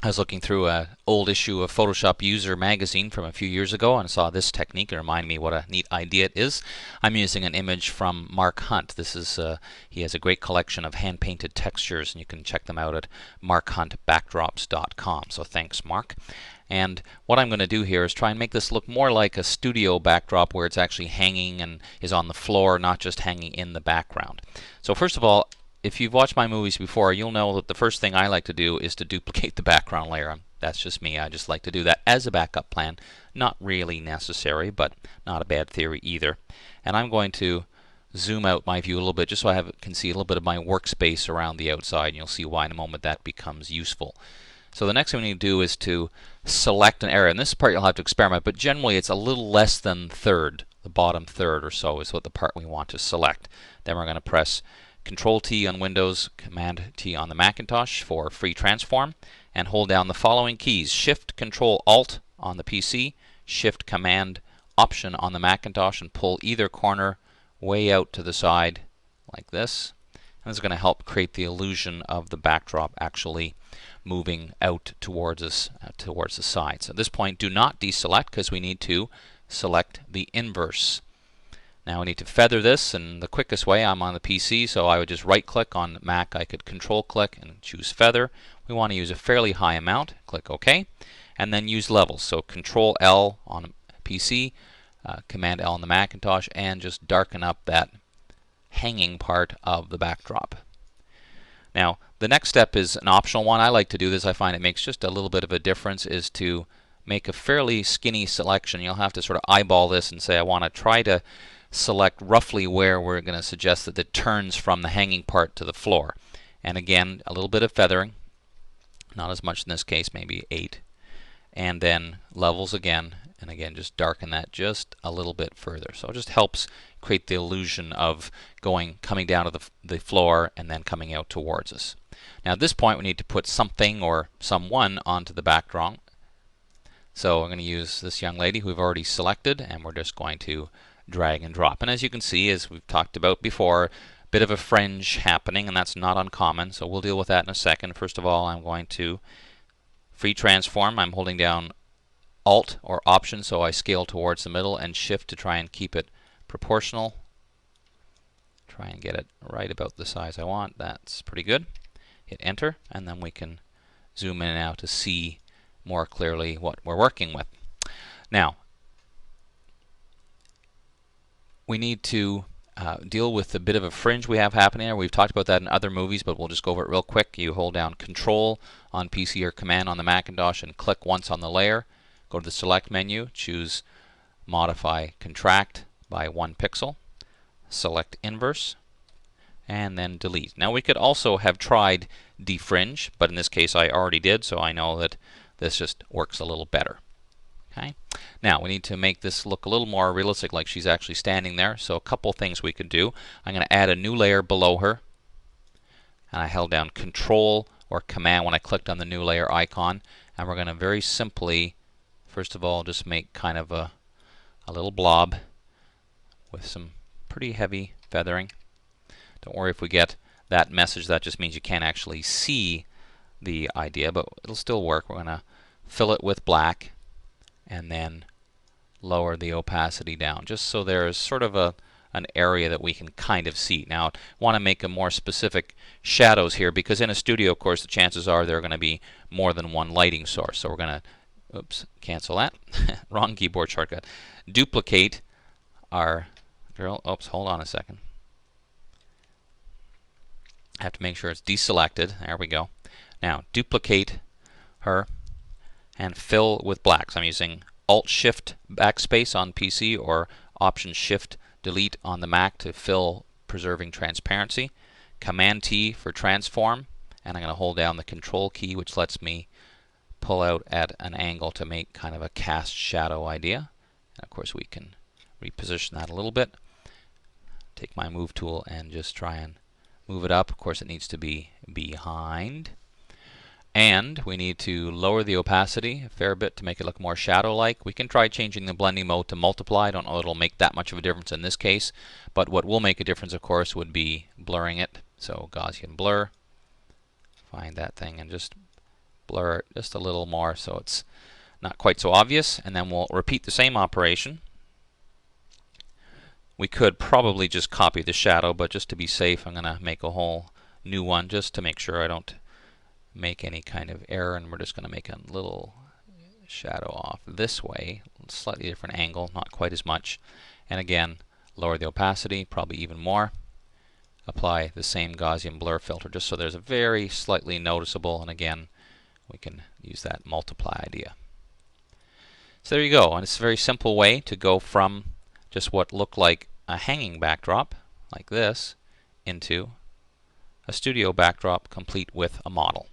I was looking through an old issue of Photoshop User magazine from a few years ago and saw this technique and reminded me what a neat idea it is. I'm using an image from Mark Hunt. This is he has a great collection of hand-painted textures, and you can check them out at markhuntbackdrops.com. So thanks, Mark. And what I'm going to do here is try and make this look more like a studio backdrop where it's actually hanging and is on the floor, not just hanging in the background. So first of all, if you've watched my movies before, you'll know that the first thing I like to do is to duplicate the background layer. That's just me. I just like to do that as a backup plan. Not really necessary, but not a bad theory either. And I'm going to zoom out my view a little bit just so I can see a little bit of my workspace around the outside, and you'll see why in a moment that becomes useful. So the next thing we need to do is to select an area, and this part you'll have to experiment, but generally it's a little less than third. The bottom third or so is what the part we want to select. Then we're going to press Control T on Windows, Command T on the Macintosh for free transform, and hold down the following keys: Shift Control Alt on the PC, Shift Command Option on the Macintosh, and pull either corner way out to the side like this. And this is going to help create the illusion of the backdrop actually moving out towards us, towards the side. So at this point, do not deselect because we need to select the inverse. Now we need to feather this, and the quickest way, I'm on the PC, so I would just right click. On Mac I could control click and choose feather. We want to use a fairly high amount, click OK, and then use levels. So Control L on PC, Command L on the Macintosh, and just darken up that hanging part of the backdrop. Now the next step is an optional one. I like to do this. I find it makes just a little bit of a difference, is to make a fairly skinny selection. You'll have to sort of eyeball this and say, I want to try to select roughly where we're going to suggest that it turns from the hanging part to the floor. And again, a little bit of feathering, not as much in this case, maybe 8. And then levels again, and again just darken that just a little bit further. So it just helps create the illusion of coming down to the floor and then coming out towards us. Now at this point we need to put something or someone onto the background. So I'm going to use this young lady who we've already selected, and we're just going to drag and drop. And as you can see, as we've talked about before, a bit of a fringe happening, and that's not uncommon, so we'll deal with that in a second. First of all, I'm going to free transform. I'm holding down Alt or Option so I scale towards the middle, and Shift to try and keep it proportional. Try and get it right about the size I want. That's pretty good. Hit Enter, and then we can zoom in now to see more clearly what we're working with. Now we need to deal with the bit of a fringe we have happening there. We've talked about that in other movies, but we'll just go over it real quick. You hold down Control on PC or Command on the Macintosh and click once on the layer. Go to the Select menu, choose Modify Contract by 1 pixel, select Inverse, and then Delete. Now we could also have tried Defringe, but in this case I already did, so I know that this just works a little better. Okay. Now we need to make this look a little more realistic, like she's actually standing there. So a couple things we could do. I'm going to add a new layer below her, and I held down Control or Command when I clicked on the new layer icon, and we're going to very simply, first of all, just make kind of a little blob with some pretty heavy feathering. Don't worry if we get that message. That just means you can't actually see the idea, but it'll still work. We're going to fill it with black and then lower the opacity down, just so there's sort of an area that we can kind of see. Now I want to make a more specific shadows here, because in a studio, of course, the chances are there are going to be more than one lighting source. So we're going to, oops, cancel that. Wrong keyboard shortcut. Duplicate our girl. Oops, hold on a second. I have to make sure it's deselected. There we go. Now duplicate her and fill with black. So I'm using Alt-Shift backspace on PC or Option-Shift delete on the Mac to fill, preserving transparency. Command-T for transform, and I'm going to hold down the Control key, which lets me pull out at an angle to make kind of a cast shadow idea. And of course we can reposition that a little bit. Take my Move tool and just try and move it up. Of course it needs to be behind. And we need to lower the opacity a fair bit to make it look more shadow-like. We can try changing the blending mode to multiply. I don't know if it'll make that much of a difference in this case, but what will make a difference, of course, would be blurring it. So Gaussian blur, find that thing and just blur it just a little more so it's not quite so obvious, and then we'll repeat the same operation. We could probably just copy the shadow, but just to be safe, I'm going to make a whole new one just to make sure I don't make any kind of error, and we're just going to make a little shadow off this way, slightly different angle, not quite as much. And again, lower the opacity, probably even more. Apply the same Gaussian blur filter just so there's a very slightly noticeable, and again, we can use that multiply idea. So there you go, and it's a very simple way to go from just what looked like a hanging backdrop, like this, into a studio backdrop complete with a model.